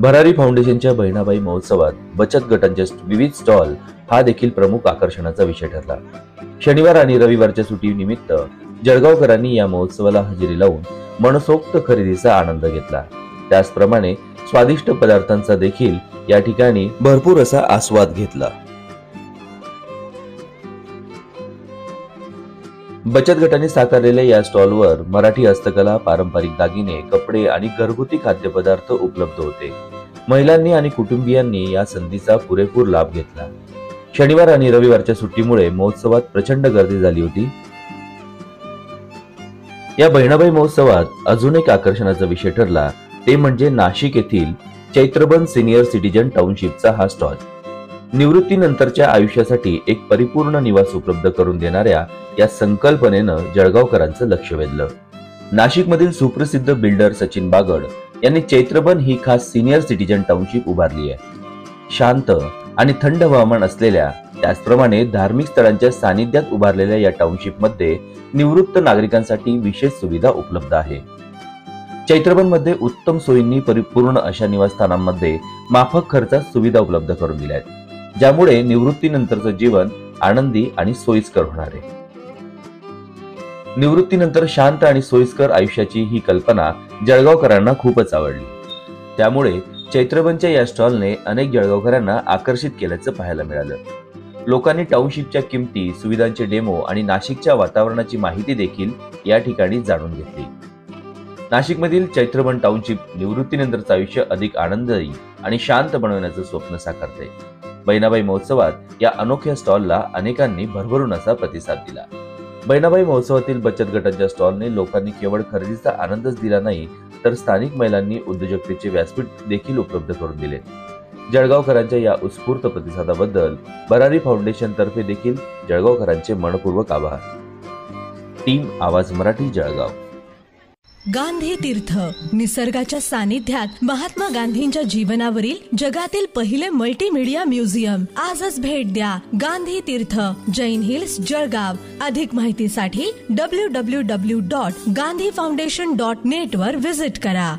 भरारी फाउंडेशनच्या बहिणाबाई महोत्सवात बचत गटांचे विविध स्टॉल हा देखील प्रमुख आकर्षणाचा विषय ठरला। शनिवार आणि रविवारच्या सुट्टीनिमित्त जळगावकरांनी या महोत्सवाला हजेरी लावून मनसोक्त खरेदीचा आनंद घेतला। त्याचप्रमाणे स्वादिष्ट पदार्थांचा देखील या ठिकाणी भरपूर असा आस्वाद घेतला। बचत गटाने साकारलेल्या या स्टॉलवर मराठी हस्तकला, पारंपरिक दागिने, कपडे आणि घरगुती खाद्यपदार्थ उपलब्ध होते। महिलांनी आणि कुटुंबियांनी या संधीचा पुरेपूर लाभ घेतला। शनिवार आणि रविवारच्या सुट्टीमुळे महोत्सवात प्रचंड गर्दी झाली होती। या बहिणाबाई महोत्सवात अजून एक आकर्षणाचा विषय ठरला ते म्हणजे नाशिक येथील चैत्रबन सिनियर सिटीजन टाउनशिपचा हा स्टॉल। निवृत्तीनंतरच्या आयुष्यासाठी एक परिपूर्ण निवास उपलब्ध करून देणाऱ्या या संकल्पनेनं जळगावकरांचं लक्ष वेधलं। नाशिकमधील सुप्रसिद्ध बिल्डर सचिन बागड यांनी चैत्रबन ही खास सिनियर सिटीजन टाउनशिप उभारली आहे। शांत आणि थंड हवामान असलेल्या, त्याचप्रमाणे धार्मिक स्थळांच्या सानिध्यात उभारलेल्या या टाउनशिप मध्ये निवृत्त नागरिकांसाठी विशेष सुविधा उपलब्ध आहे। चैत्रबन मध्ये उत्तम सोयींनी परिपूर्ण अशा निवासस्थानांमध्ये माफक खर्चात सुविधा उपलब्ध करून दिल्या आहेत, ज्यामुळे निवृत्तीनंतरचं जीवन आनंदी आणि सोयीस्कर होणार आहे। निवृत्तीनंतर शांत आणि सोयीस्कर आयुष्याची ही कल्पना जळगावकरांना खूपच आवडली। त्यामुळे चैत्रबनच्या या स्टॉलने अनेक जळगावकरांना आकर्षित केल्याचं पाहायला मिळालं। लोकांनी टाउनशिपच्या किमती, सुविधांचे डेमो आणि नाशिकच्या वातावरणाची माहिती देखील या ठिकाणी जाणून घेतली। नाशिकमधील चैत्रबन टाउनशिप निवृत्तीनंतरचं आयुष्य अधिक आनंददायी आणि शांत बनवण्याचं स्वप्न साकारते। बहिणाबाई महोत्सवात या अनोख्या स्टॉलला अनेकांनी भरभरून असा प्रतिसाद दिला। बहिणाबाई महोत्सवातील बचत गटांच्या स्टॉलने लोकांनी केवळ खरेदीचा आनंदच दिला नाही, तर स्थानिक महिलांनी उद्योजकतेचे व्यासपीठ देखील उपलब्ध करून दिले। जळगावकरांच्या या उत्स्फूर्त प्रतिसादाबद्दल भरारी फाउंडेशन तर्फे देखील जळगावकरांचे मनपूर्वक आभार। टीम आवाज मराठी, जळगाव। गांधी तीर्थ, निसर्गाच्या सानिध्यात महात्मा गांधींच्या जीवनावरील जगातील पहिले मल्टीमीडिया म्युझियम। आजच भेट द्या गांधी तीर्थ, जैन हिल्स, जळगाव। अधिक माहितीसाठी www.gandhifoundation.net वर व्हिजिट करा।